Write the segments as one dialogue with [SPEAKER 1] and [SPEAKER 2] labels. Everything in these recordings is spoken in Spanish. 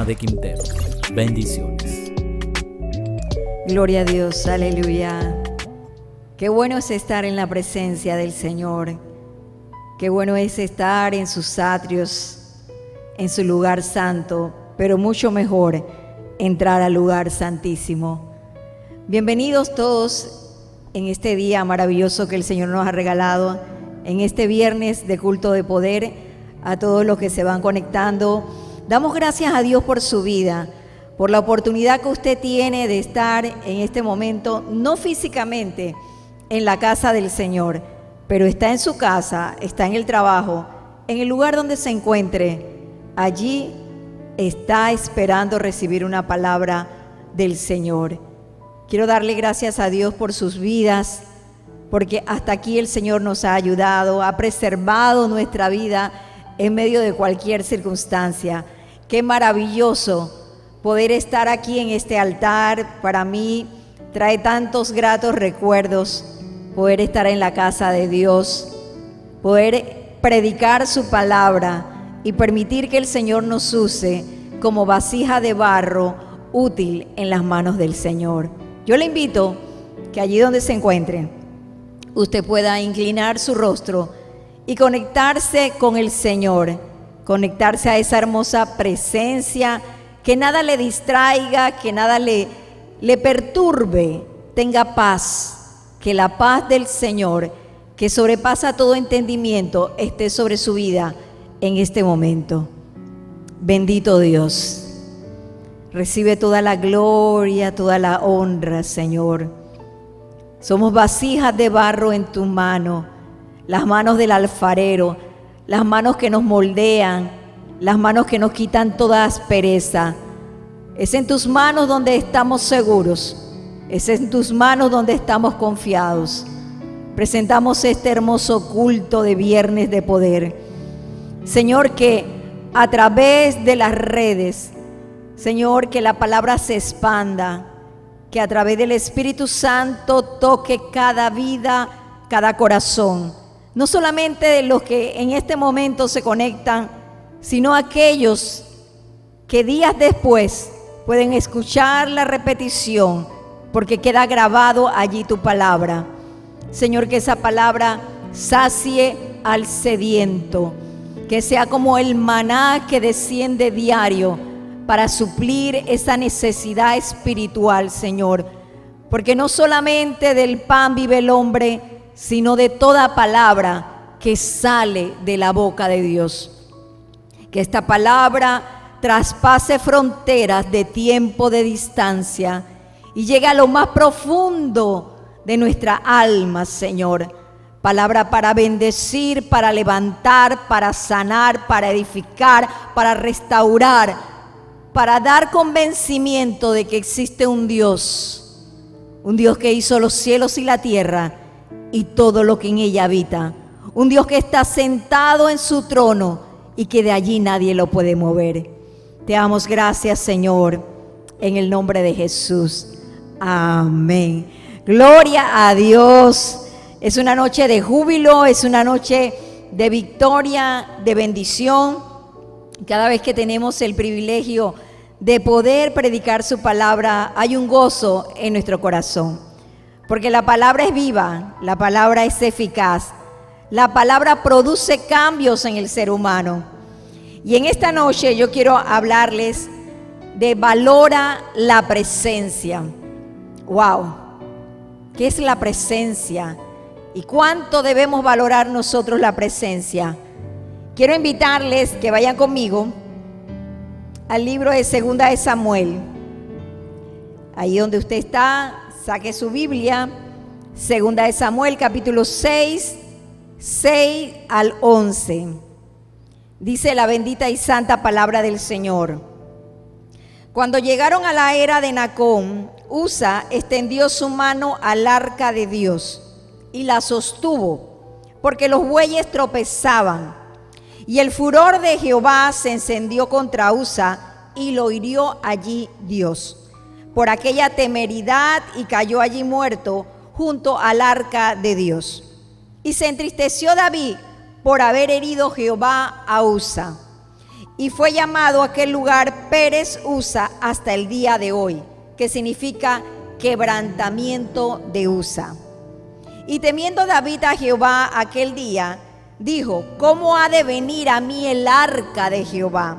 [SPEAKER 1] Alma de Quintero. Bendiciones.
[SPEAKER 2] Gloria a Dios, aleluya. Qué bueno es estar en la presencia del Señor. Qué bueno es estar en sus atrios, en su lugar santo, pero mucho mejor entrar al lugar santísimo. Bienvenidos todos en este día maravilloso que el Señor nos ha regalado, en este viernes de culto de poder, a todos los que se van conectando. Damos gracias a Dios por su vida, por la oportunidad que usted tiene de estar en este momento, no físicamente en la casa del Señor, pero está en su casa, está en el trabajo, en el lugar donde se encuentre. Allí está esperando recibir una palabra del Señor. Quiero darle gracias a Dios por sus vidas, porque hasta aquí el Señor nos ha ayudado, ha preservado nuestra vida en medio de cualquier circunstancia. Qué maravilloso poder estar aquí en este altar. Para mí trae tantos gratos recuerdos poder estar en la casa de Dios, poder predicar su palabra y permitir que el Señor nos use como vasija de barro útil en las manos del Señor. Yo le invito que allí donde se encuentre, usted pueda inclinar su rostro y conectarse con el Señor, conectarse a esa hermosa presencia, que nada le distraiga, que nada le perturbe. Tenga paz, que la paz del Señor, que sobrepasa todo entendimiento, esté sobre su vida en este momento. Bendito Dios, recibe toda la gloria, toda la honra, Señor. Somos vasijas de barro en tu mano, las manos del alfarero, las manos que nos moldean, las manos que nos quitan toda aspereza. Es en tus manos donde estamos seguros, es en tus manos donde estamos confiados. Presentamos este hermoso culto de viernes de poder. Señor, que a través de las redes, Señor, que la palabra se expanda, que a través del Espíritu Santo toque cada vida, cada corazón. No solamente de los que en este momento se conectan, sino aquellos que días después pueden escuchar la repetición, porque queda grabado allí tu palabra. Señor, que esa palabra sacie al sediento, que sea como el maná que desciende diario para suplir esa necesidad espiritual, Señor, porque no solamente del pan vive el hombre, sino de toda palabra que sale de la boca de Dios. Que esta palabra traspase fronteras de tiempo, de distancia, y llegue a lo más profundo de nuestra alma, Señor. Palabra para bendecir, para levantar, para sanar, para edificar, para restaurar, para dar convencimiento de que existe un Dios que hizo los cielos y la tierra y todo lo que en ella habita, un Dios que está sentado en su trono y que de allí nadie lo puede mover. Te damos gracias, Señor, en el nombre de Jesús. Amén. Gloria a Dios. Es una noche de júbilo, es una noche de victoria, de bendición. Cada vez que tenemos el privilegio de poder predicar su palabra, hay un gozo en nuestro corazón. Porque la palabra es viva, la palabra es eficaz, la palabra produce cambios en el ser humano. Y en esta noche yo quiero hablarles de valora la presencia. ¡Wow! ¿Qué es la presencia? ¿Y cuánto debemos valorar nosotros la presencia? Quiero invitarles que vayan conmigo al libro de Segunda de Samuel. Ahí donde usted está, saque su Biblia. Segunda de Samuel, capítulo 6 al 11. Dice la bendita y santa palabra del Señor. Cuando llegaron a la era de Nacón, Usa extendió su mano al arca de Dios y la sostuvo, porque los bueyes tropezaban. Y el furor de Jehová se encendió contra Usa y lo hirió allí Dios por aquella temeridad, y cayó allí muerto junto al arca de Dios. Y se entristeció David por haber herido Jehová a Usa. y fue llamado aquel lugar Pérez Usa hasta el día de hoy, que significa quebrantamiento de Usa. Y temiendo David a Jehová aquel día, dijo: ¿cómo ha de venir a mí el arca de Jehová?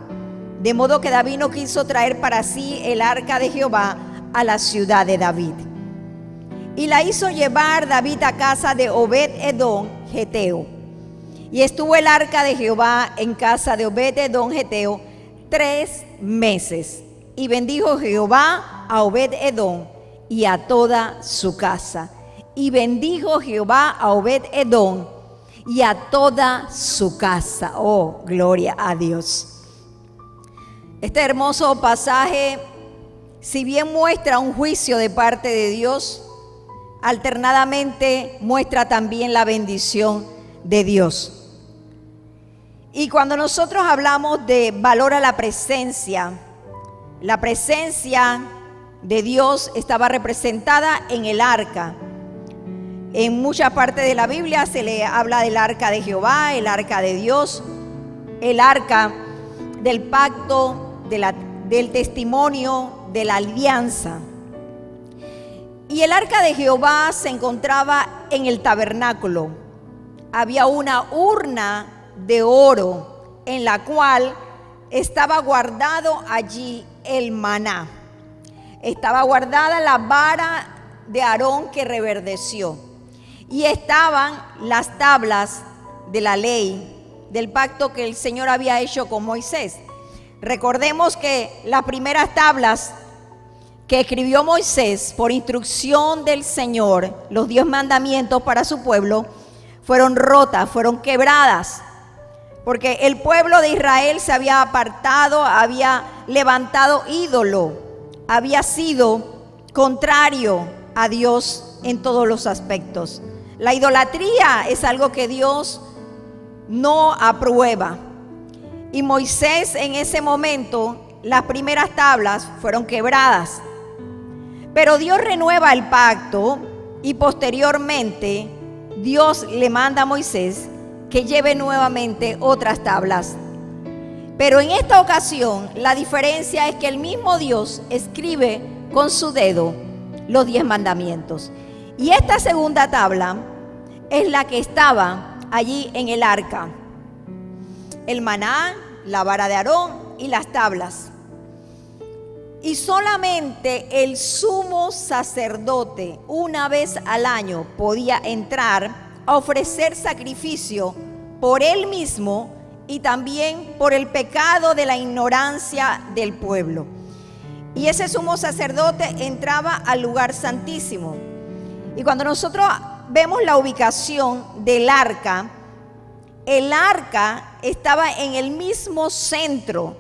[SPEAKER 2] De modo que David no quiso traer para sí el arca de Jehová a la ciudad de David. Y la hizo llevar David a casa de Obed-edom Geteo. Y estuvo el arca de Jehová en casa de Obed-edom Geteo 3 meses. Y bendijo Jehová a Obed-edom y a toda su casa. Y bendijo Jehová a Obed-edom y a toda su casa. Oh, gloria a Dios. Este hermoso pasaje, si bien muestra un juicio de parte de Dios, alternadamente muestra también la bendición de Dios. Y cuando nosotros hablamos de valor a la presencia de Dios estaba representada en el arca. En muchas partes de la Biblia se le habla del arca de Jehová, el arca de Dios, el arca del pacto, del testimonio, de la alianza. Y el arca de Jehová se encontraba en el tabernáculo. Había una urna de oro en la cual estaba guardado allí el maná. Estaba guardada la vara de Aarón que reverdeció. Y estaban las tablas de la ley, del pacto que el Señor había hecho con Moisés. Recordemos que las primeras tablas que escribió Moisés por instrucción del Señor, los 10 mandamientos para su pueblo, fueron rotas, fueron quebradas, porque el pueblo de Israel se había apartado, había levantado ídolo, había sido contrario a Dios en todos los aspectos. La idolatría es algo que Dios no aprueba. Y Moisés en ese momento, las primeras tablas fueron quebradas. Pero Dios renueva el pacto y posteriormente Dios le manda a Moisés que lleve nuevamente otras tablas. Pero en esta ocasión la diferencia es que el mismo Dios escribe con su dedo los 10 mandamientos. Y esta segunda tabla es la que estaba allí en el arca. El maná, la vara de Aarón y las tablas. Y solamente el sumo sacerdote una vez al año podía entrar a ofrecer sacrificio por él mismo y también por el pecado de la ignorancia del pueblo. Y ese sumo sacerdote entraba al lugar santísimo. Y cuando nosotros vemos la ubicación del arca, el arca estaba en el mismo centro.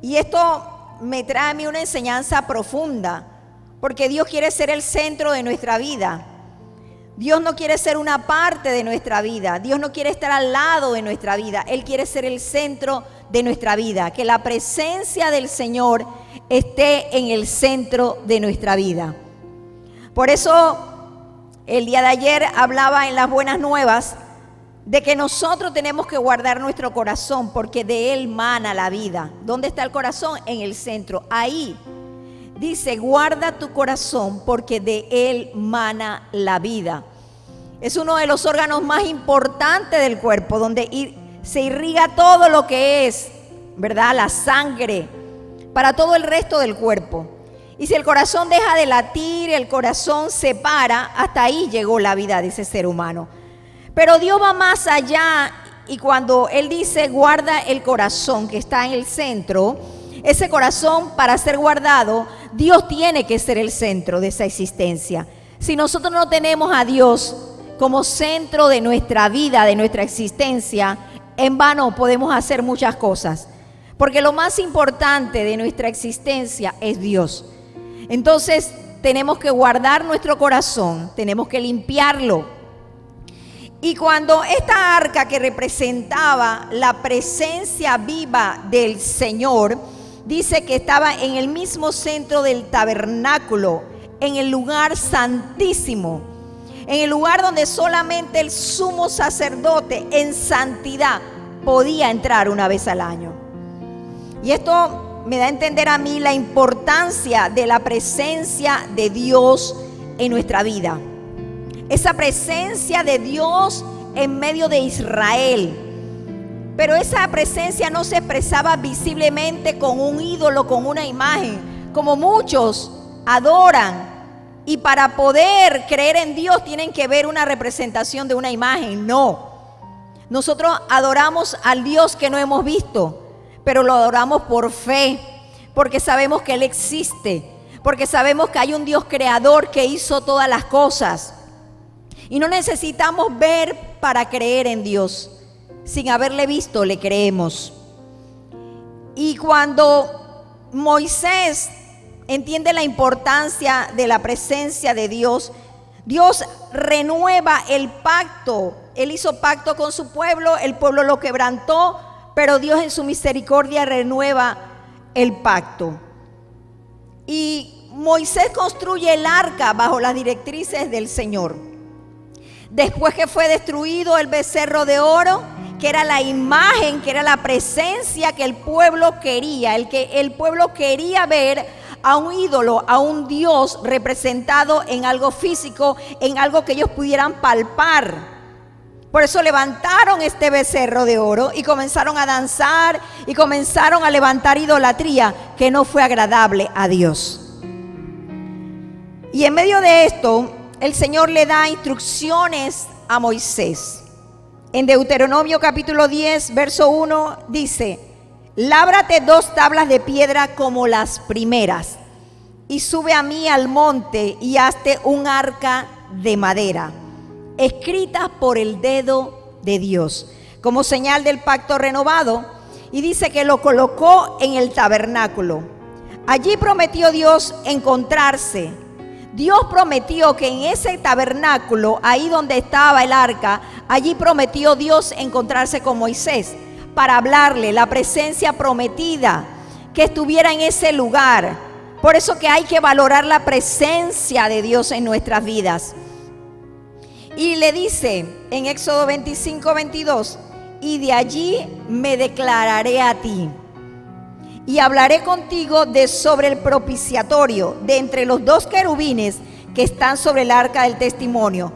[SPEAKER 2] Y esto me trae a mí una enseñanza profunda, porque Dios quiere ser el centro de nuestra vida. Dios no quiere ser una parte de nuestra vida. Dios no quiere estar al lado de nuestra vida. Él quiere ser el centro de nuestra vida. Que la presencia del Señor esté en el centro de nuestra vida. Por eso el día de ayer hablaba en las buenas nuevas de que nosotros tenemos que guardar nuestro corazón porque de él mana la vida. ¿Dónde está el corazón? En el centro. Ahí dice: guarda tu corazón porque de él mana la vida. Es uno de los órganos más importantes del cuerpo, donde se irriga todo lo que es, ¿verdad? La sangre para todo el resto del cuerpo. Y si el corazón deja de latir, el corazón se para, hasta ahí llegó la vida de ese ser humano. Pero Dios va más allá, y cuando Él dice guarda el corazón que está en el centro, ese corazón, para ser guardado, Dios tiene que ser el centro de esa existencia. Si nosotros no tenemos a Dios como centro de nuestra vida, de nuestra existencia, en vano podemos hacer muchas cosas, porque lo más importante de nuestra existencia es Dios. Entonces tenemos que guardar nuestro corazón, tenemos que limpiarlo. Y cuando esta arca, que representaba la presencia viva del Señor, dice que estaba en el mismo centro del tabernáculo, en el lugar santísimo, en el lugar donde solamente el sumo sacerdote en santidad podía entrar una vez al año. Y esto me da a entender a mí la importancia de la presencia de Dios en nuestra vida. Esa presencia de Dios en medio de Israel. Pero esa presencia no se expresaba visiblemente con un ídolo, con una imagen, como muchos adoran. Y para poder creer en Dios tienen que ver una representación de una imagen. No. Nosotros adoramos al Dios que no hemos visto, pero lo adoramos por fe, porque sabemos que Él existe, porque sabemos que hay un Dios creador que hizo todas las cosas. Y no necesitamos ver para creer en Dios. Sin haberle visto, le creemos. Y cuando Moisés entiende la importancia de la presencia de Dios, Dios renueva el pacto. Él hizo pacto con su pueblo, el pueblo lo quebrantó, pero Dios en su misericordia renueva el pacto. Y Moisés construye el arca bajo las directrices del Señor. Después que fue destruido el becerro de oro, que era la imagen, que era la presencia que el pueblo quería, el pueblo quería ver a un ídolo, a un Dios representado en algo físico, en algo que ellos pudieran palpar. Por eso levantaron este becerro de oro y comenzaron a danzar y comenzaron a levantar idolatría que no fue agradable a Dios. Y en medio de esto, el Señor le da instrucciones a Moisés. En Deuteronomio capítulo 10, verso 1 dice: lábrate 2 tablas de piedra como las primeras, y sube a mí al monte y hazte un arca de madera, escrita por el dedo de Dios, como señal del pacto renovado. Y dice que lo colocó en el tabernáculo. Allí prometió Dios encontrarse. Dios prometió que en ese tabernáculo, ahí donde estaba el arca, allí prometió Dios encontrarse con Moisés para hablarle, la presencia prometida, que estuviera en ese lugar. Por eso que hay que valorar la presencia de Dios en nuestras vidas. Y le dice en Éxodo 25, 22, y de allí me declararé a ti. Y hablaré contigo de sobre el propiciatorio, de entre los 2 querubines que están sobre el arca del testimonio,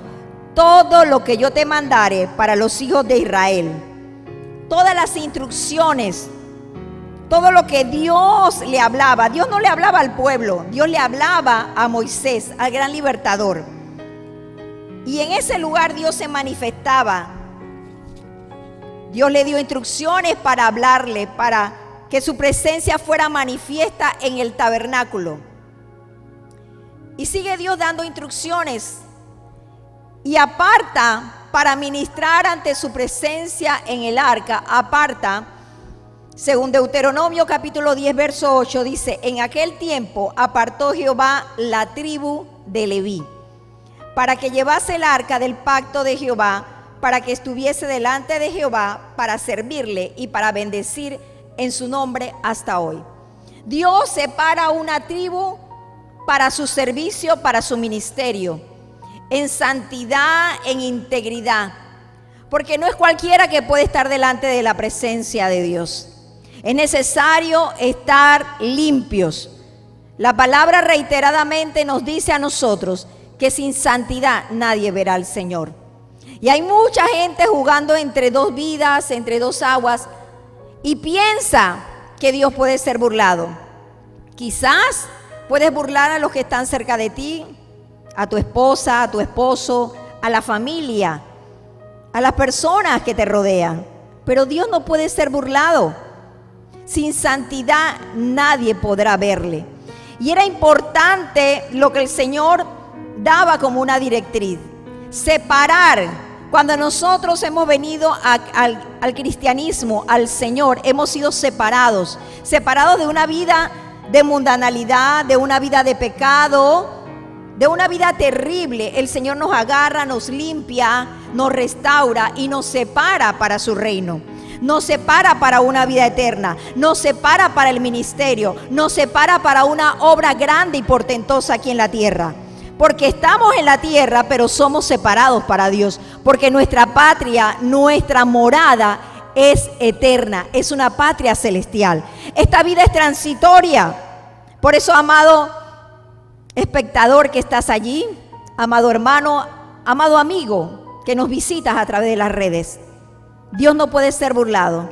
[SPEAKER 2] todo lo que yo te mandare para los hijos de Israel. Todas las instrucciones, todo lo que Dios le hablaba. Dios no le hablaba al pueblo, Dios le hablaba a Moisés, al gran libertador. Y en ese lugar Dios se manifestaba. Dios le dio instrucciones para hablarle, para que su presencia fuera manifiesta en el tabernáculo. Y sigue Dios dando instrucciones y aparta para ministrar ante su presencia en el arca. Aparta, según Deuteronomio capítulo 10 verso 8, dice: en aquel tiempo apartó Jehová la tribu de Leví para que llevase el arca del pacto de Jehová, para que estuviese delante de Jehová, para servirle y para bendecir en su nombre hasta hoy. Dios separa una tribu para su servicio, para su ministerio, en santidad, en integridad, porque no es cualquiera que puede estar delante de la presencia de Dios. Es necesario estar limpios. La palabra reiteradamente nos dice a nosotros que sin santidad nadie verá al Señor. Y hay mucha gente jugando entre 2 vidas, entre 2 aguas, y piensa que Dios puede ser burlado. Quizás puedes burlar a los que están cerca de ti, a tu esposa, a tu esposo, a la familia, a las personas que te rodean. Pero Dios no puede ser burlado. Sin santidad nadie podrá verle. Y era importante lo que el Señor daba como una directriz: separar. Cuando nosotros hemos venido al cristianismo, al Señor, hemos sido separados de una vida de mundanalidad, de una vida de pecado, de una vida terrible. El Señor nos agarra, nos limpia, nos restaura y nos separa para su reino. Nos separa para una vida eterna, nos separa para el ministerio, nos separa para una obra grande y portentosa aquí en la tierra. Porque estamos en la tierra, pero somos separados para Dios. Porque nuestra patria, nuestra morada es eterna, es una patria celestial. Esta vida es transitoria. Por eso, amado espectador que estás allí, amado hermano, amado amigo que nos visitas a través de las redes, Dios no puede ser burlado.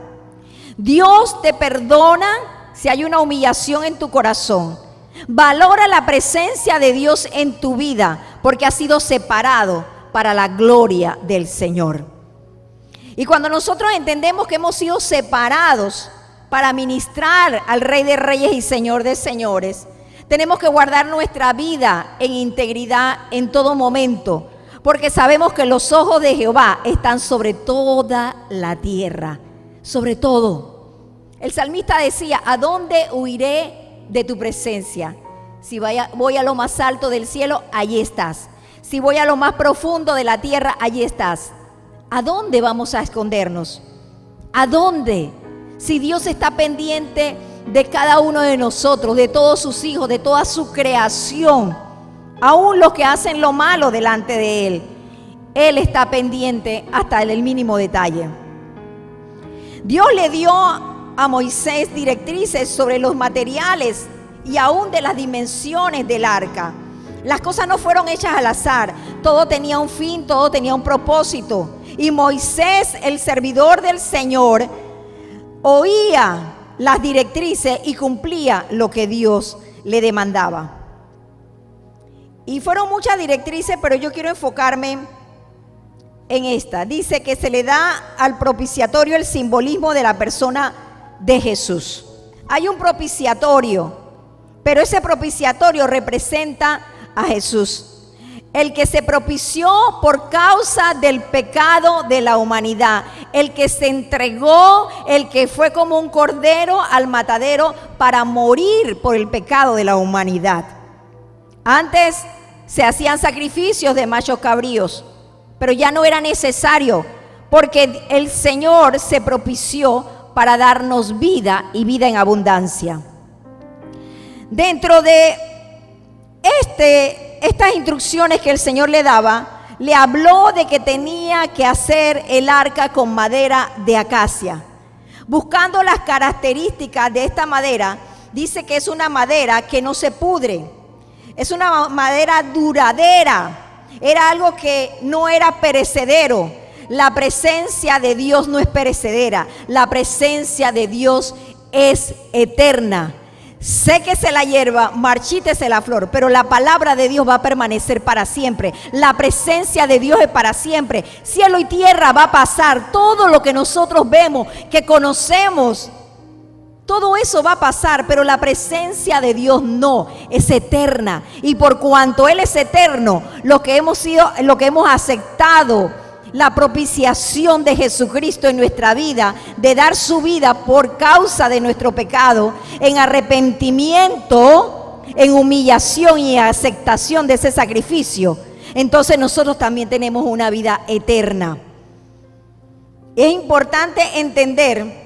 [SPEAKER 2] Dios te perdona si hay una humillación en tu corazón. Valora la presencia de Dios en tu vida porque has sido separado para la gloria del Señor. Y cuando nosotros entendemos que hemos sido separados para ministrar al Rey de Reyes y Señor de Señores, tenemos que guardar nuestra vida en integridad en todo momento, porque sabemos que los ojos de Jehová están sobre toda la tierra, sobre todo. El salmista decía: ¿a dónde huiré de tu presencia? Si voy a lo más alto del cielo, allí estás. Si voy a lo más profundo de la tierra, allí estás. ¿A dónde vamos a escondernos? ¿A dónde? Si Dios está pendiente de cada uno de nosotros, de todos sus hijos, de toda su creación, aún los que hacen lo malo delante de Él, Él está pendiente hasta el mínimo detalle. Dios le dio a Moisés directrices sobre los materiales y aún de las dimensiones del arca. Las cosas no fueron hechas al azar, todo tenía un fin, todo tenía un propósito. Y Moisés, el servidor del Señor, oía las directrices y cumplía lo que Dios le demandaba. Y fueron muchas directrices, pero yo quiero enfocarme en esta. Dice que se le da al propiciatorio el simbolismo de la persona de Jesús. Hay un propiciatorio, pero ese propiciatorio representa a Jesús, el que se propició por causa del pecado de la humanidad, el que se entregó, el que fue como un cordero al matadero para morir por el pecado de la humanidad. Antes se hacían sacrificios de machos cabríos, pero ya no era necesario, porque el Señor se propició para darnos vida y vida en abundancia. Dentro de estas instrucciones que el Señor le daba, le habló de que tenía que hacer el arca con madera de acacia. Buscando las características de esta madera, dice que es una madera que no se pudre, es una madera duradera, era algo que no era perecedero. La presencia de Dios no es perecedera, la presencia de Dios es eterna. Séquese la hierba, marchítese la flor, pero la palabra de Dios va a permanecer para siempre. La presencia de Dios es para siempre. Cielo y tierra va a pasar. Todo lo que nosotros vemos, que conocemos, todo eso va a pasar, pero la presencia de Dios no, es eterna. Y por cuanto Él es eterno, lo que hemos aceptado, la propiciación de Jesucristo en nuestra vida, de dar su vida por causa de nuestro pecado, en arrepentimiento, en humillación y aceptación de ese sacrificio, entonces nosotros también tenemos una vida eterna. Es importante entender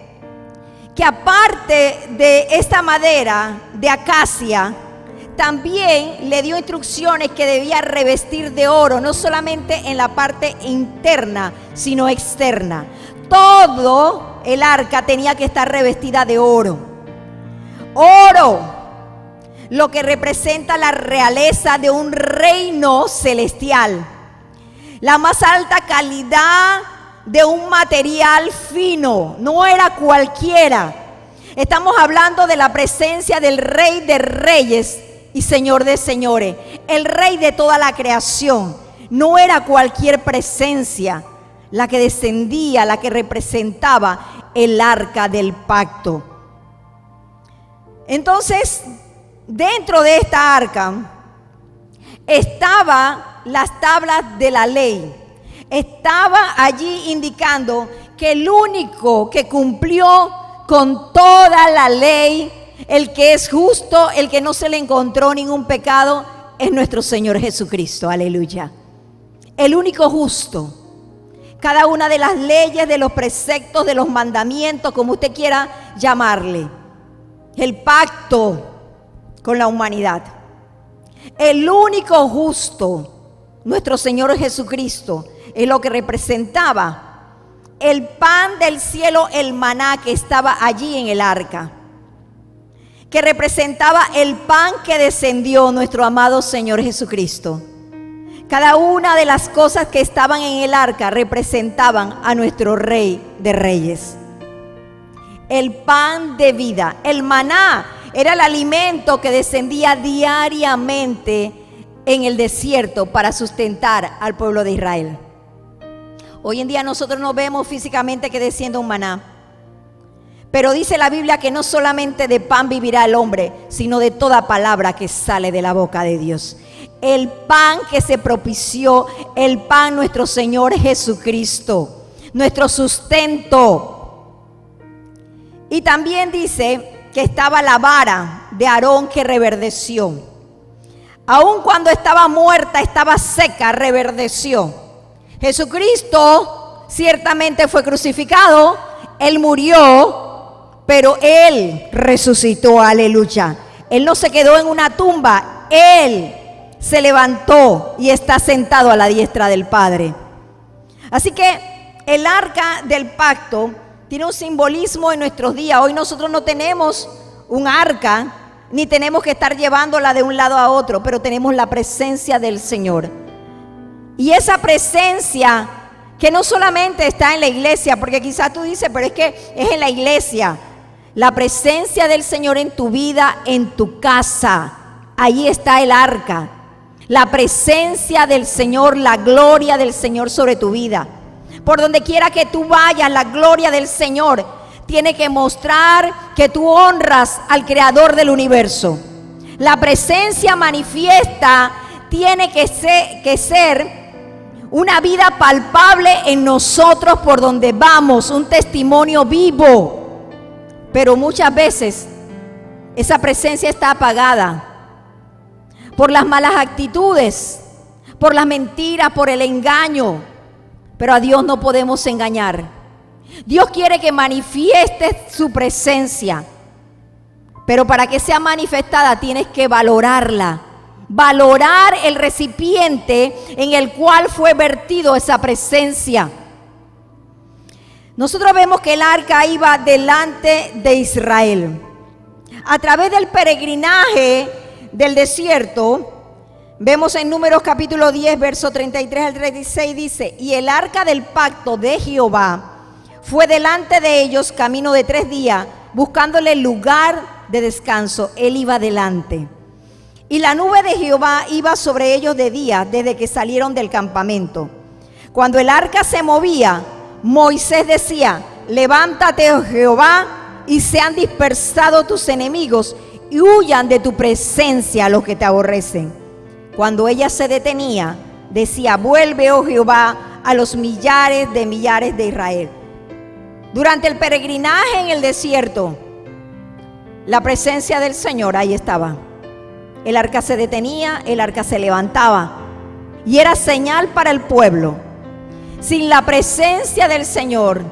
[SPEAKER 2] que aparte de esta madera de acacia, también le dio instrucciones que debía revestir de oro, no solamente en la parte interna, sino externa. Todo el arca tenía que estar revestida de oro. Oro, lo que representa la realeza de un reino celestial. La más alta calidad de un material fino, no era cualquiera. Estamos hablando de la presencia del Rey de Reyes y Señor de Señores, el Rey de toda la creación. No era cualquier presencia la que descendía, la que representaba el arca del pacto. Entonces, dentro de esta arca estaban las tablas de la ley. Estaba allí indicando que el único que cumplió con toda la ley, el que es justo, el que no se le encontró ningún pecado, es nuestro Señor Jesucristo. Aleluya. El único justo. Cada una de las leyes, de los preceptos, de los mandamientos, como usted quiera llamarle. El pacto con la humanidad. El único justo, nuestro Señor Jesucristo, es lo que representaba el pan del cielo, el maná que estaba allí en el arca, que representaba el pan que descendió nuestro amado Señor Jesucristo. Cada una de las cosas que estaban en el arca representaban a nuestro Rey de Reyes. El pan de vida, el maná, era el alimento que descendía diariamente en el desierto para sustentar al pueblo de Israel. Hoy en día nosotros no vemos físicamente que descienda un maná, pero dice la Biblia que no solamente de pan vivirá el hombre, sino de toda palabra que sale de la boca de Dios. El pan que se propició, el pan nuestro Señor Jesucristo, nuestro sustento. Y también dice que estaba la vara de Aarón que reverdeció. Aun cuando estaba muerta, estaba seca, reverdeció. Jesucristo ciertamente fue crucificado, Él murió, pero Él resucitó, aleluya. Él no se quedó en una tumba, Él se levantó y está sentado a la diestra del Padre. Así que el arca del pacto tiene un simbolismo en nuestros días. Hoy nosotros no tenemos un arca, ni tenemos que estar llevándola de un lado a otro, pero tenemos la presencia del Señor. Y esa presencia que no solamente está en la iglesia, porque quizás tú dices, pero es que es en la iglesia. La presencia del Señor en tu vida, en tu casa, ahí está el arca. La presencia del Señor, la gloria del Señor sobre tu vida. Por donde quiera que tú vayas, la gloria del Señor tiene que mostrar que tú honras al Creador del universo. La presencia manifiesta tiene que ser una vida palpable en nosotros por donde vamos, un testimonio vivo. Pero muchas veces esa presencia está apagada por las malas actitudes, por las mentiras, por el engaño. Pero a Dios no podemos engañar. Dios quiere que manifieste su presencia, pero para que sea manifestada tienes que valorarla. Valorar el recipiente en el cual fue vertido esa presencia. Nosotros vemos que el arca iba delante de Israel. A través del peregrinaje del desierto, vemos en Números capítulo 10, verso 33 al 36, dice: y el arca del pacto de Jehová fue delante de ellos camino de 3 días, buscándole lugar de descanso. Él iba delante. Y la nube de Jehová iba sobre ellos de día, desde que salieron del campamento. Cuando el arca se movía, Moisés decía: levántate, oh Jehová, y sean dispersados tus enemigos, y huyan de tu presencia los que te aborrecen. Cuando ella se detenía, decía: vuelve, oh Jehová, a los millares de Israel. Durante el peregrinaje en el desierto, la presencia del Señor ahí estaba. El arca se detenía, el arca se levantaba y era señal para el pueblo. Sin la presencia del Señor,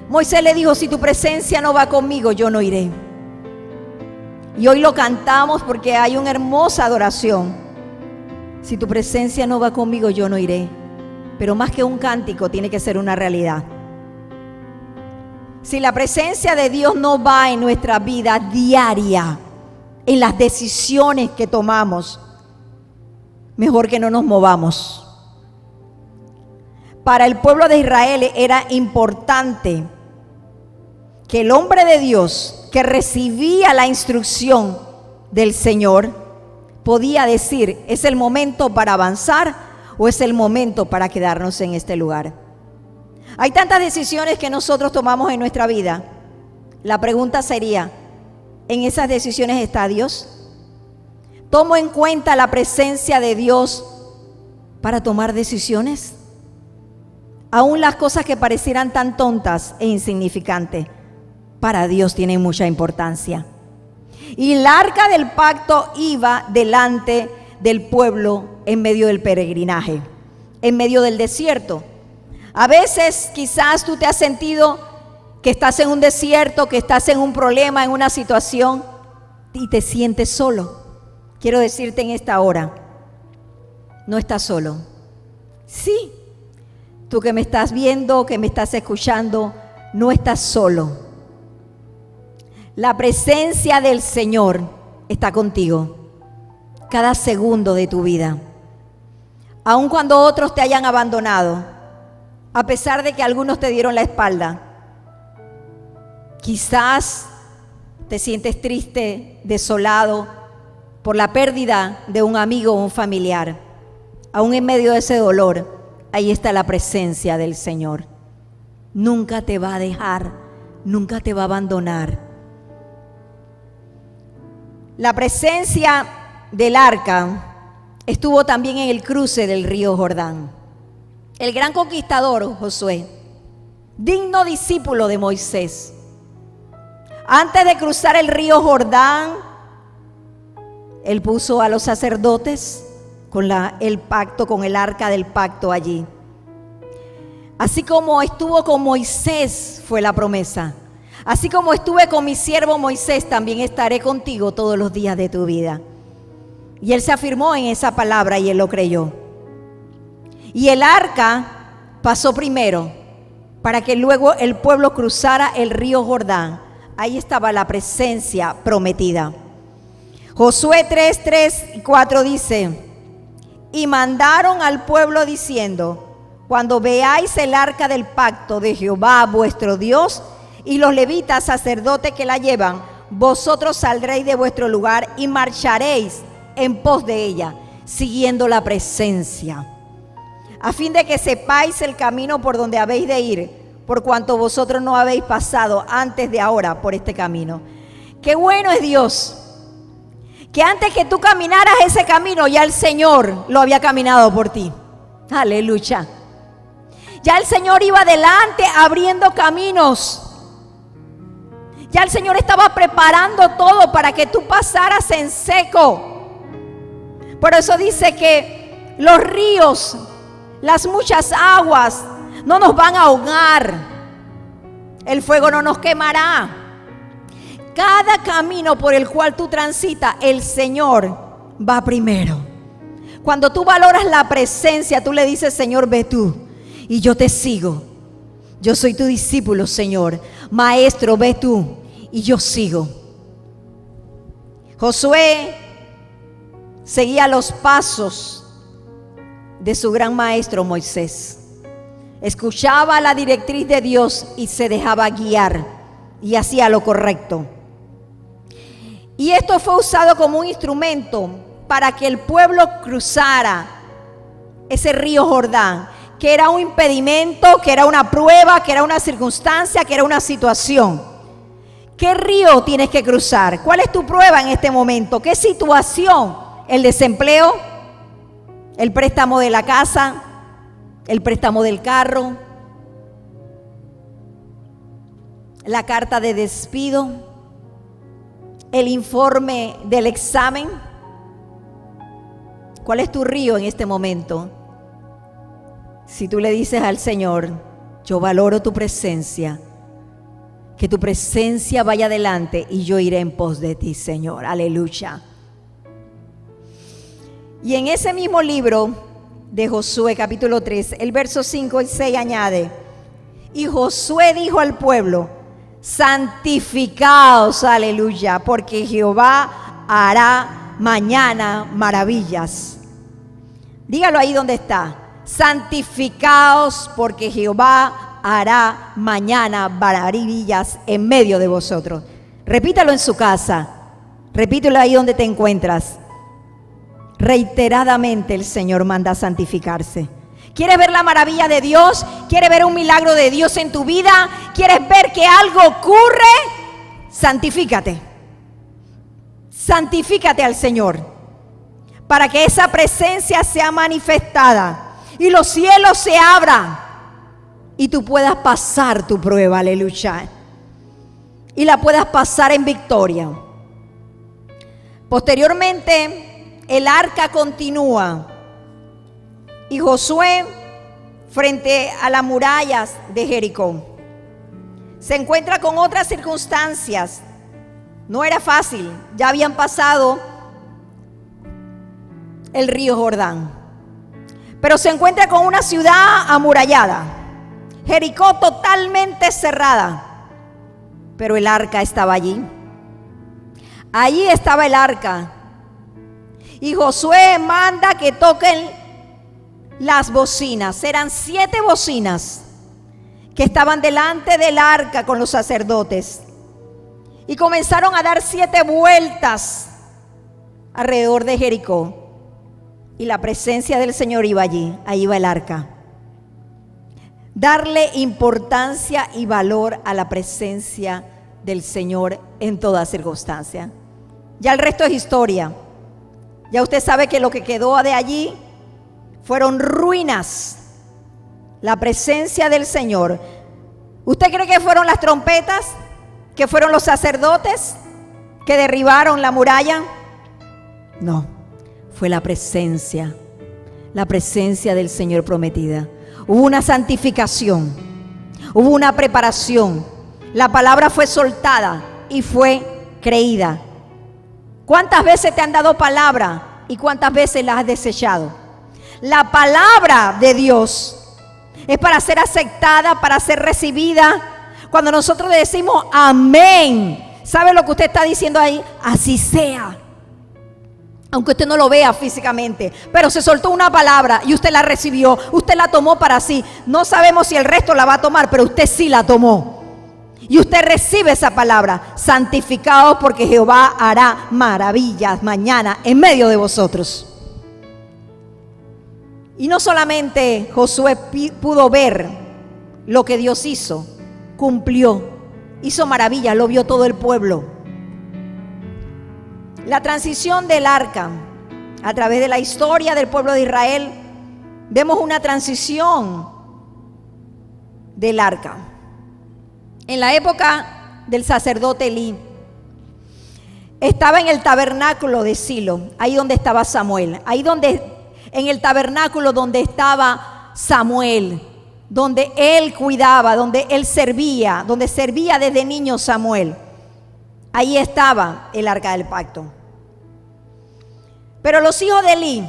[SPEAKER 2] Moisés le dijo: si tu presencia no va conmigo, yo no iré. Y hoy lo cantamos porque hay una hermosa adoración. Si tu presencia no va conmigo, yo no iré. Pero más que un cántico, tiene que ser una realidad. Si la presencia de Dios no va en nuestra vida diaria, en las decisiones que tomamos, mejor que no nos movamos. Para el pueblo de Israel era importante que el hombre de Dios que recibía la instrucción del Señor podía decir: ¿es el momento para avanzar o es el momento para quedarnos en este lugar? Hay tantas decisiones que nosotros tomamos en nuestra vida. La pregunta sería: ¿en esas decisiones está Dios? ¿Tomo en cuenta la presencia de Dios para tomar decisiones? Aún las cosas que parecieran tan tontas e insignificantes, para Dios tienen mucha importancia. Y el arca del pacto iba delante del pueblo en medio del peregrinaje, en medio del desierto. A veces quizás tú te has sentido que estás en un desierto, que estás en un problema, en una situación y te sientes solo. Quiero decirte en esta hora, no estás solo. Sí, Tú que me estás viendo, que me estás escuchando, no estás solo. La presencia del Señor está contigo cada segundo de tu vida. Aun cuando otros te hayan abandonado, a pesar de que algunos te dieron la espalda, quizás te sientes triste, desolado por la pérdida de un amigo o un familiar. Aún en medio de ese dolor, ahí está la presencia del Señor. Nunca te va a dejar, nunca te va a abandonar. La presencia del arca estuvo también en el cruce del río Jordán. El gran conquistador Josué, digno discípulo de Moisés, antes de cruzar el río Jordán, él puso a los sacerdotes con el pacto, con el arca del pacto allí. Así como estuvo con Moisés, fue la promesa. Así como estuve con mi siervo Moisés, también estaré contigo todos los días de tu vida. Y él se afirmó en esa palabra y él lo creyó. Y el arca pasó primero para que luego el pueblo cruzara el río Jordán. Ahí estaba la presencia prometida. Josué 3, 3 y 4 dice: y mandaron al pueblo diciendo: cuando veáis el arca del pacto de Jehová vuestro Dios y los levitas sacerdotes que la llevan, vosotros saldréis de vuestro lugar y marcharéis en pos de ella, siguiendo la presencia, a fin de que sepáis el camino por donde habéis de ir, por cuanto vosotros no habéis pasado antes de ahora por este camino. Qué bueno es Dios, que antes que tú caminaras ese camino, ya el Señor lo había caminado por ti. Aleluya. Ya el Señor iba adelante abriendo caminos. Ya el Señor estaba preparando todo para que tú pasaras en seco. Por eso dice que los ríos, las muchas aguas no nos van a ahogar. El fuego no nos quemará. Cada camino por el cual tú transitas, el Señor va primero. Cuando tú valoras la presencia, tú le dices: Señor, ve tú y yo te sigo. Yo soy tu discípulo, Señor. Maestro, ve tú y yo sigo. Josué seguía los pasos de su gran maestro Moisés. Escuchaba la directriz de Dios y se dejaba guiar y hacía lo correcto. Y esto fue usado como un instrumento para que el pueblo cruzara ese río Jordán, que era un impedimento, que era una prueba, que era una circunstancia, que era una situación. ¿Qué río tienes que cruzar? ¿Cuál es tu prueba en este momento? ¿Qué situación? ¿El desempleo? ¿El préstamo de la casa? ¿El préstamo del carro? ¿La carta de despido? ¿El informe del examen? ¿Cuál es tu río en este momento? Si tú le dices al Señor: yo valoro tu presencia, que tu presencia vaya adelante y yo iré en pos de ti, Señor. Aleluya. Y en ese mismo libro de Josué, capítulo 3, el verso 5 y 6 añade: y Josué dijo al pueblo: santificaos, aleluya, porque Jehová hará mañana maravillas. Dígalo ahí donde está: santificaos, porque Jehová hará mañana maravillas en medio de vosotros. Repítalo en su casa, repítelo ahí donde te encuentras. Reiteradamente el Señor manda a santificarse. ¿Quieres ver la maravilla de Dios? ¿Quieres ver un milagro de Dios en tu vida? ¿Quieres ver que algo ocurre? Santifícate. Santifícate al Señor, para que esa presencia sea manifestada y los cielos se abran y tú puedas pasar tu prueba, aleluya, y la puedas pasar en victoria. Posteriormente, el arca continúa y Josué, frente a las murallas de Jericó, se encuentra con otras circunstancias. No era fácil, ya habían pasado el río Jordán, pero se encuentra con una ciudad amurallada, Jericó totalmente cerrada, pero el arca estaba allí. Allí estaba el arca. Y Josué manda que toquen las bocinas. Eran 7 bocinas que estaban delante del arca con los sacerdotes. Y comenzaron a dar 7 vueltas alrededor de Jericó. Y la presencia del Señor iba allí. Ahí iba el arca. Darle importancia y valor a la presencia del Señor en toda circunstancia. Ya el resto es historia. Ya usted sabe que lo que quedó de allí fueron ruinas. La presencia del Señor. ¿Usted cree que fueron las trompetas? ¿Que fueron los sacerdotes que derribaron la muralla? No, fue la presencia del Señor prometida. Hubo una santificación, hubo una preparación. La palabra fue soltada y fue creída. ¿Cuántas veces te han dado palabra y cuántas veces la has desechado? La palabra de Dios es para ser aceptada, para ser recibida. Cuando nosotros le decimos amén, ¿sabe lo que usted está diciendo ahí? Así sea. Aunque usted no lo vea físicamente, pero se soltó una palabra y usted la recibió, usted la tomó para sí. No sabemos si el resto la va a tomar, pero usted sí la tomó. Y usted recibe esa palabra: santificados porque Jehová hará maravillas mañana en medio de vosotros. Y no solamente Josué pudo ver lo que Dios hizo, cumplió, hizo maravillas, lo vio todo el pueblo. La transición del arca, a través de la historia del pueblo de Israel, vemos una transición del arca. En la época del sacerdote Elí, estaba en el tabernáculo de Silo, ahí donde estaba Samuel, en el tabernáculo donde estaba Samuel, donde él cuidaba, donde él servía, donde servía desde niño Samuel. Ahí estaba el arca del pacto. Pero los hijos de Elí,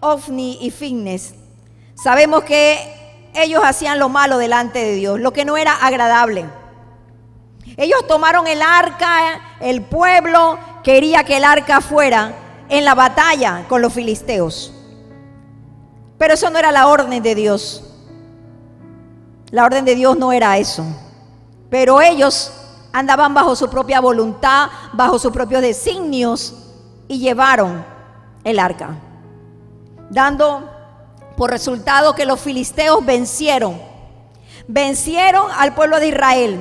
[SPEAKER 2] Ofni y Finnes, sabemos que ellos hacían lo malo delante de Dios, lo que no era agradable. Ellos tomaron el arca, el pueblo quería que el arca fuera en la batalla con los filisteos. Pero eso no era la orden de Dios. La orden de Dios no era eso. Pero ellos andaban bajo su propia voluntad, bajo sus propios designios, y llevaron el arca, dando por resultado que los filisteos vencieron al pueblo de Israel.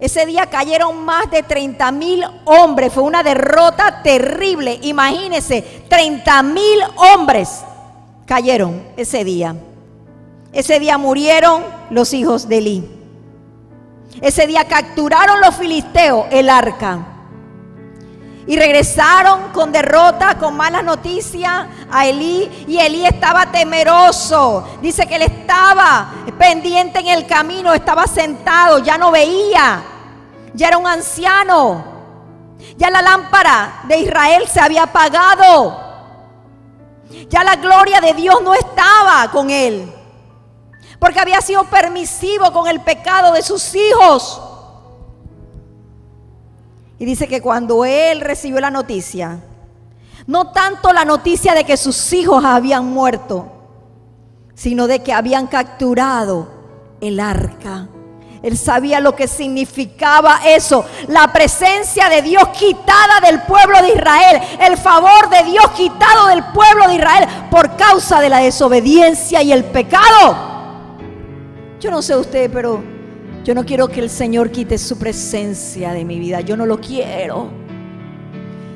[SPEAKER 2] Ese día cayeron más de 30,000 hombres. Fue una derrota terrible. Imagínense, 30,000 hombres cayeron ese día. Ese día murieron los hijos de Elí. Ese día capturaron los filisteos el arca. Y regresaron con derrota, con malas noticias a Elí. Y Elí estaba temeroso. Dice que él estaba pendiente en el camino, estaba sentado, ya no veía. Ya era un anciano. Ya la lámpara de Israel se había apagado. Ya la gloria de Dios no estaba con él, porque había sido permisivo con el pecado de sus hijos. Y dice que cuando él recibió la noticia, no tanto la noticia de que sus hijos habían muerto, sino de que habían capturado el arca. Él sabía lo que significaba eso, la presencia de Dios quitada del pueblo de Israel, el favor de Dios quitado del pueblo de Israel por causa de la desobediencia y el pecado. Yo no sé usted, pero yo no quiero que el Señor quite su presencia de mi vida. Yo no lo quiero.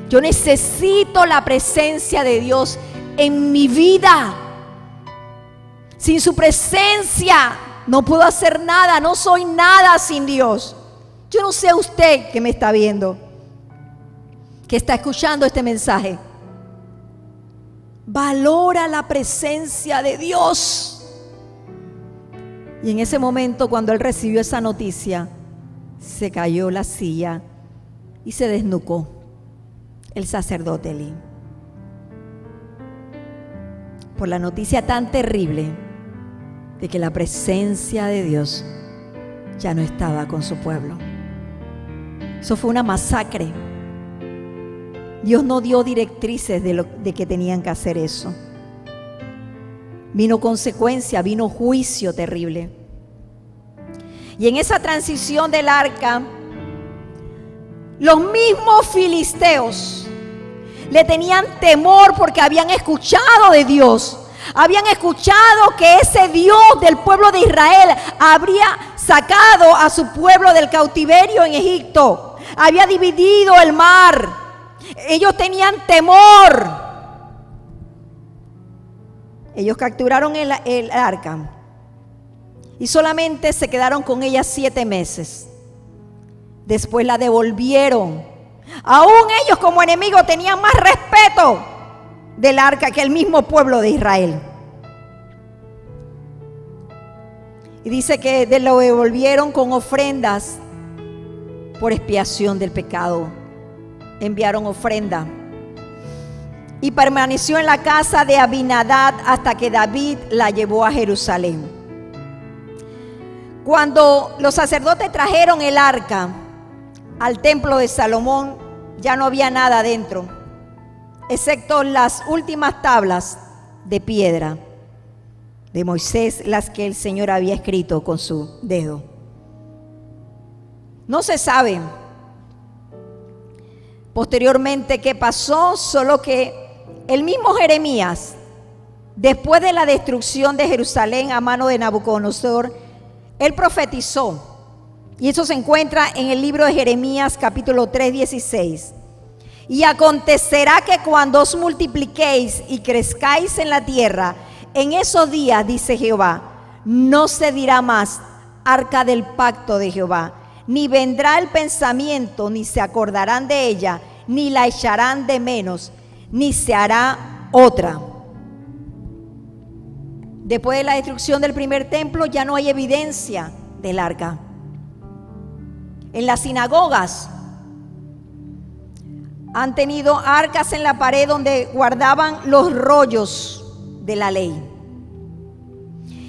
[SPEAKER 2] Yo necesito la presencia de Dios en mi vida. Sin su presencia no puedo hacer nada. No soy nada sin Dios. Yo no sé usted que me está viendo, que está escuchando este mensaje. Valora la presencia de Dios. Y en ese momento, cuando él recibió esa noticia, se cayó la silla y se desnucó el sacerdote Elí. por la noticia tan terrible de que la presencia de Dios ya no estaba con su pueblo. Eso fue una masacre. Dios no dio directrices de que tenían que hacer eso. Vino consecuencia, vino juicio terrible. Y en esa transición del arca, los mismos filisteos le tenían temor porque habían escuchado de Dios. Habían escuchado que ese Dios del pueblo de Israel habría sacado a su pueblo del cautiverio en Egipto. Había dividido el mar. Ellos tenían temor. Ellos capturaron el arca y solamente se quedaron con ella 7 meses. Después la devolvieron. Aún ellos como enemigos tenían más respeto del arca que el mismo pueblo de Israel. Y dice que lo devolvieron con ofrendas por expiación del pecado. Enviaron ofrenda. Y permaneció en la casa de Abinadab hasta que David la llevó a Jerusalén. Cuando los sacerdotes trajeron el arca al templo de Salomón, ya no había nada dentro, excepto las últimas tablas de piedra de Moisés, las que el Señor había escrito con su dedo. No se sabe posteriormente qué pasó, solo que el mismo Jeremías, después de la destrucción de Jerusalén a mano de Nabucodonosor, él profetizó. Y eso se encuentra en el libro de Jeremías capítulo 3, 16. Y acontecerá que cuando os multipliquéis y crezcáis en la tierra, en esos días, dice Jehová, no se dirá más arca del pacto de Jehová, ni vendrá el pensamiento, ni se acordarán de ella, ni la echarán de menos, ni se hará otra. Después de la destrucción del primer templo ya no hay evidencia del arca. En las sinagogas han tenido arcas en la pared donde guardaban los rollos de la ley.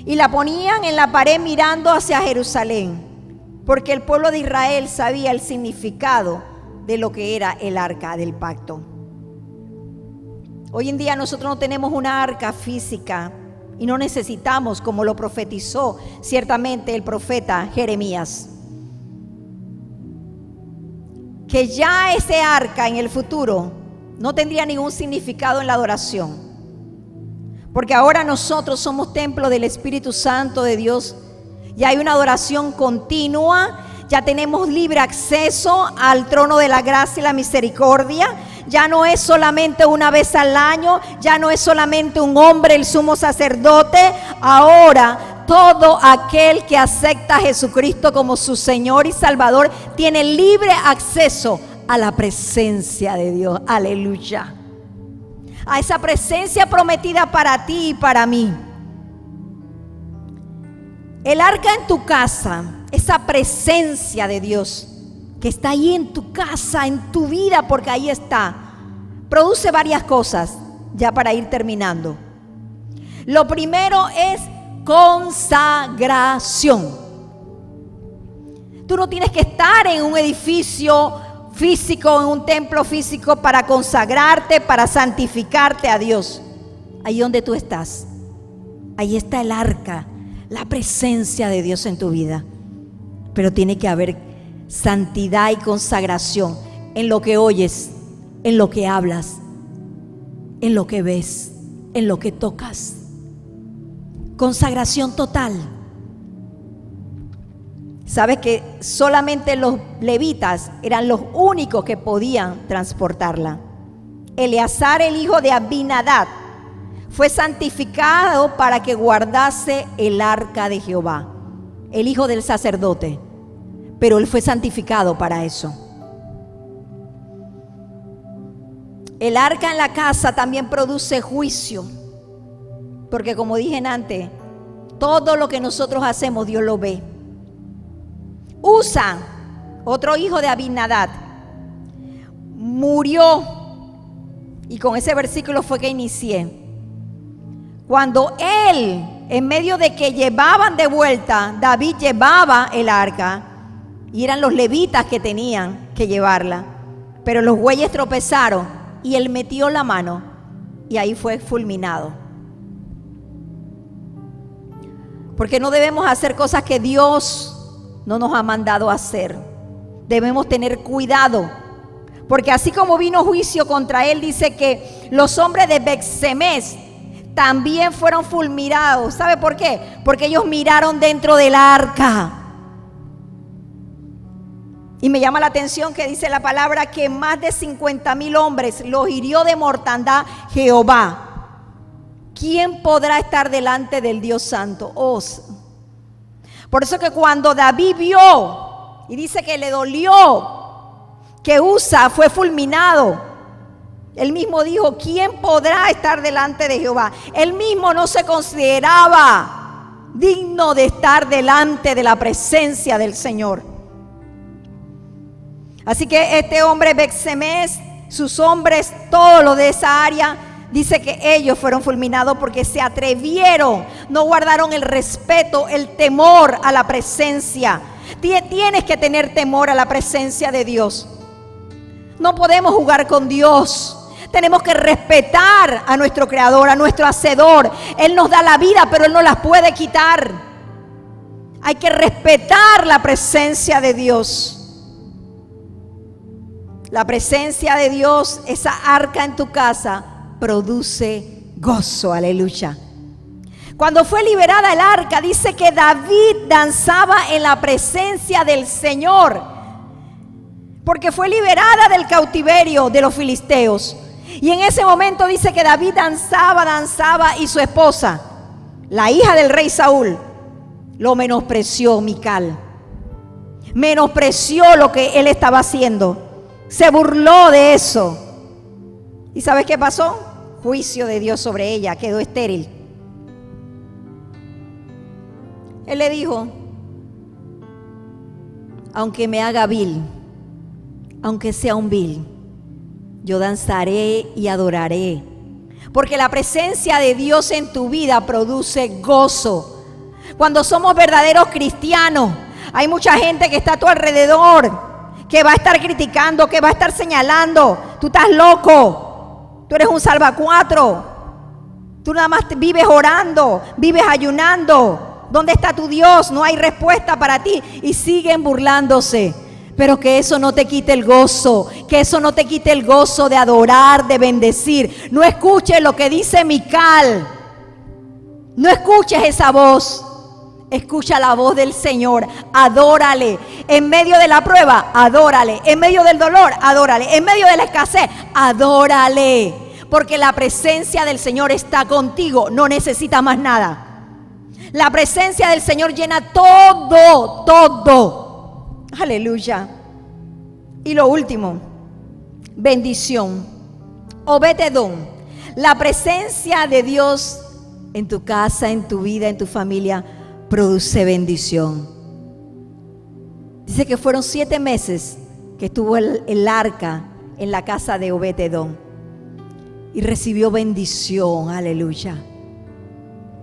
[SPEAKER 2] Y la ponían en la pared mirando hacia Jerusalén, porque el pueblo de Israel sabía el significado de lo que era el arca del pacto. Hoy en día nosotros no tenemos una arca física y no necesitamos, como lo profetizó ciertamente el profeta Jeremías, que ya ese arca en el futuro no tendría ningún significado en la adoración, porque ahora nosotros somos templo del Espíritu Santo de Dios y hay una adoración continua. Ya tenemos libre acceso al trono de la gracia y la misericordia. Ya no es solamente una vez al año, ya no es solamente un hombre el sumo sacerdote. Ahora todo aquel que acepta a Jesucristo como su Señor y Salvador tiene libre acceso a la presencia de Dios. Aleluya. A esa presencia prometida para ti y para mí. El arca en tu casa, esa presencia de Dios que está ahí en tu casa, en tu vida, porque ahí está, produce varias cosas, ya para ir terminando. Lo primero es consagración. Tú no tienes que estar en un edificio físico, en un templo físico para consagrarte, para santificarte a Dios. Ahí donde tú estás, ahí está el arca, la presencia de Dios en tu vida. Pero tiene que haber santidad y consagración en lo que oyes, en lo que hablas, en lo que ves, en lo que tocas. Consagración total. Sabes que solamente los levitas eran los únicos que podían transportarla. Eleazar, el hijo de Abinadab, fue santificado para que guardase el arca de Jehová, el hijo del sacerdote, pero él fue santificado para eso. El arca en la casa también produce juicio, porque como dije antes, todo lo que nosotros hacemos Dios lo ve. Usa, otro hijo de Abinadab, murió, y con ese versículo fue que inicié. Cuando él, en medio de que llevaban de vuelta, David llevaba el arca, y eran los levitas que tenían que llevarla, pero los bueyes tropezaron y él metió la mano y ahí fue fulminado. Porque no debemos hacer cosas que Dios no nos ha mandado a hacer. Debemos tener cuidado, porque así como vino juicio contra él, dice que los hombres de Bet-Semes también fueron fulminados. ¿Sabe por qué? Porque ellos miraron dentro del arca. Y me llama la atención que dice la palabra que más de 50,000 hombres los hirió de mortandad Jehová. ¿Quién podrá estar delante del Dios Santo? Por eso que cuando David vio, y dice que le dolió, que Usa fue fulminado, él mismo dijo, ¿quién podrá estar delante de Jehová? Él mismo no se consideraba digno de estar delante de la presencia del Señor. Así que este hombre Bet-Semes, sus hombres, todos los de esa área, dice que ellos fueron fulminados porque se atrevieron, no guardaron el respeto, el temor a la presencia. Tienes que tener temor a la presencia de Dios. No podemos jugar con Dios. Tenemos que respetar a nuestro Creador, a nuestro Hacedor. Él nos da la vida, pero Él no las puede quitar. Hay que respetar la presencia de Dios. La presencia de Dios, esa arca en tu casa, produce gozo, aleluya. Cuando fue liberada el arca, dice que David danzaba en la presencia del Señor, porque fue liberada del cautiverio de los filisteos. Y en ese momento dice que David danzaba, y su esposa, la hija del rey Saúl, lo menospreció. Mical menospreció lo que él estaba haciendo. Se burló de eso. ¿Y sabes qué pasó? Juicio de Dios sobre ella, quedó estéril. Él le dijo, aunque me haga vil, aunque sea un vil, yo danzaré y adoraré, porque la presencia de Dios en tu vida produce gozo. Cuando somos verdaderos cristianos, hay mucha gente que está a tu alrededor, que va a estar criticando, que va a estar señalando. Tú estás loco, tú eres un salvacuatro, tú nada más vives orando, vives ayunando. ¿Dónde está tu Dios? No hay respuesta para ti. Y siguen burlándose. Pero que eso no te quite el gozo, que eso no te quite el gozo de adorar, de bendecir. No escuches lo que dice Mical, no escuches esa voz. Escucha la voz del Señor, adórale. En medio de la prueba, adórale. En medio del dolor, adórale. En medio de la escasez, adórale. Porque la presencia del Señor está contigo, no necesitas más nada. La presencia del Señor llena todo. Aleluya. Y lo último, bendición. Obed-Edom. La presencia de Dios en tu casa, en tu vida, en tu familia, produce bendición. Dice que fueron 7 meses que estuvo el arca en la casa de Obed-Edom y recibió bendición. Aleluya.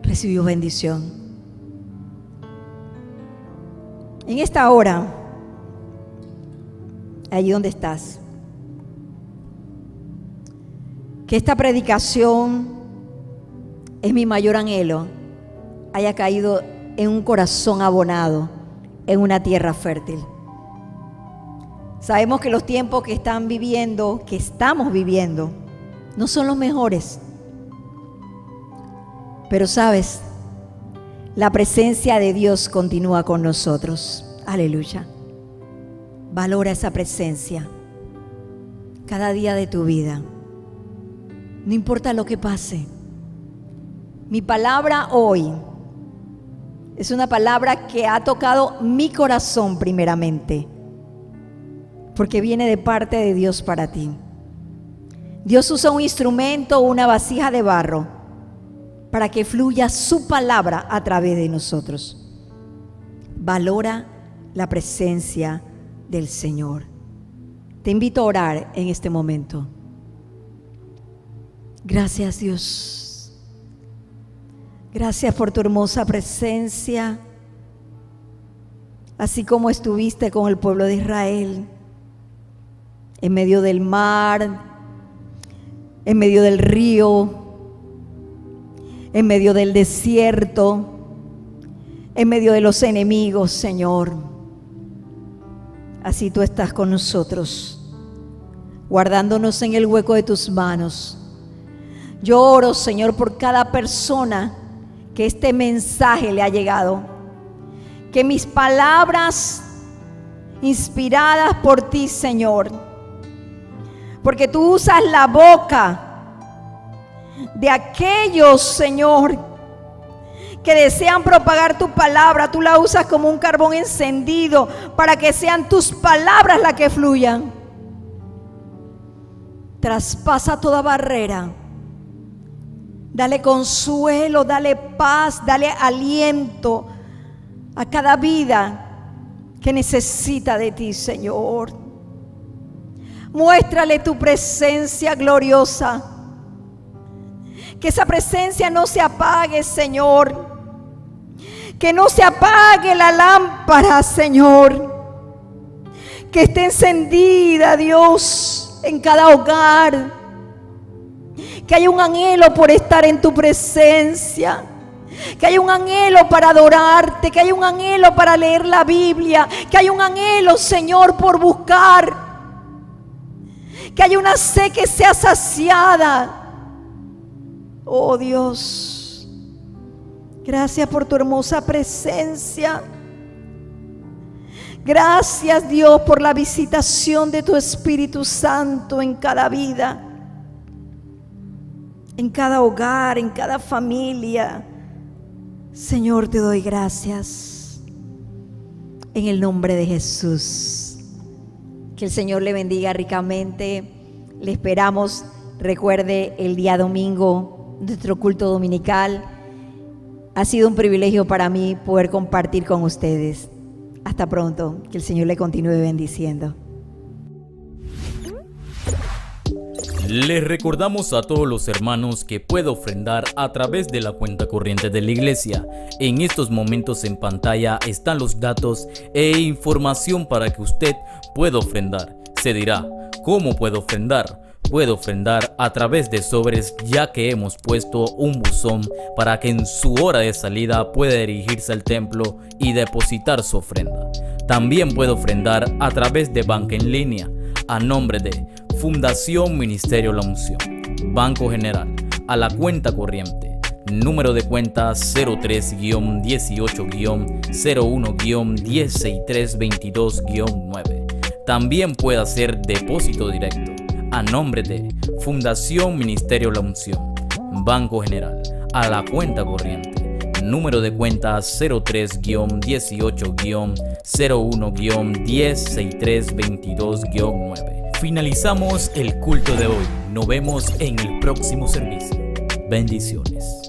[SPEAKER 2] Recibió bendición. En esta hora, allí donde estás, que esta predicación, es mi mayor anhelo, haya caído en un corazón abonado, en una tierra fértil. Sabemos que los tiempos que estamos viviendo, no son los mejores. Pero sabes, la presencia de Dios continúa con nosotros. Aleluya. Valora esa presencia cada día de tu vida. No importa lo que pase. Mi palabra hoy es una palabra que ha tocado mi corazón primeramente, porque viene de parte de Dios para ti. Dios usa un instrumento, una vasija de barro, para que fluya su palabra a través de nosotros. Valora la presencia del Señor. Te invito a orar en este momento. Gracias, Dios. Gracias por tu hermosa presencia, así como estuviste con el pueblo de Israel, en medio del mar, en medio del río, en medio del desierto, en medio de los enemigos, Señor. Así tú estás con nosotros, guardándonos en el hueco de tus manos. Yo oro, Señor, por cada persona que este mensaje le ha llegado, que mis palabras inspiradas por ti, Señor, porque tú usas la boca de aquellos, Señor, que desean propagar tu palabra, tú la usas como un carbón encendido para que sean tus palabras las que fluyan. Traspasa toda barrera. Dale consuelo, dale paz, dale aliento a cada vida que necesita de ti, Señor. Muéstrale tu presencia gloriosa. Que esa presencia no se apague, Señor. Que no se apague la lámpara, Señor. Que esté encendida, Dios, en cada hogar. Que haya un anhelo por estar en tu presencia. Que haya un anhelo para adorarte. Que haya un anhelo para leer la Biblia. Que haya un anhelo, Señor, por buscar. Que haya una sed que sea saciada. Oh Dios, gracias por tu hermosa presencia. Gracias, Dios, por la visitación de tu Espíritu Santo en cada vida, en cada hogar, en cada familia. Señor, te doy gracias en el nombre de Jesús. Que el Señor le bendiga ricamente. Le esperamos. Recuerde el día domingo, nuestro culto dominical. Ha sido un privilegio para mí poder compartir con ustedes. Hasta pronto. Que el Señor le continúe bendiciendo.
[SPEAKER 1] Les recordamos a todos los hermanos que puede ofrendar a través de la cuenta corriente de la iglesia. En estos momentos en pantalla están los datos e información para que usted pueda ofrendar. Se dirá, ¿cómo puedo ofrendar? Puede ofrendar a través de sobres, ya que hemos puesto un buzón para que en su hora de salida pueda dirigirse al templo y depositar su ofrenda. También puede ofrendar a través de banca en línea a nombre de Fundación Ministerio La Unción, Banco General, a la cuenta corriente, número de cuenta 03-18-01-16322-9. También puede hacer depósito directo a nombre de Fundación Ministerio La Unción, Banco General, a la cuenta corriente, número de cuenta 03-18-01-16322-9. Finalizamos el culto de hoy. Nos vemos en el próximo servicio. Bendiciones.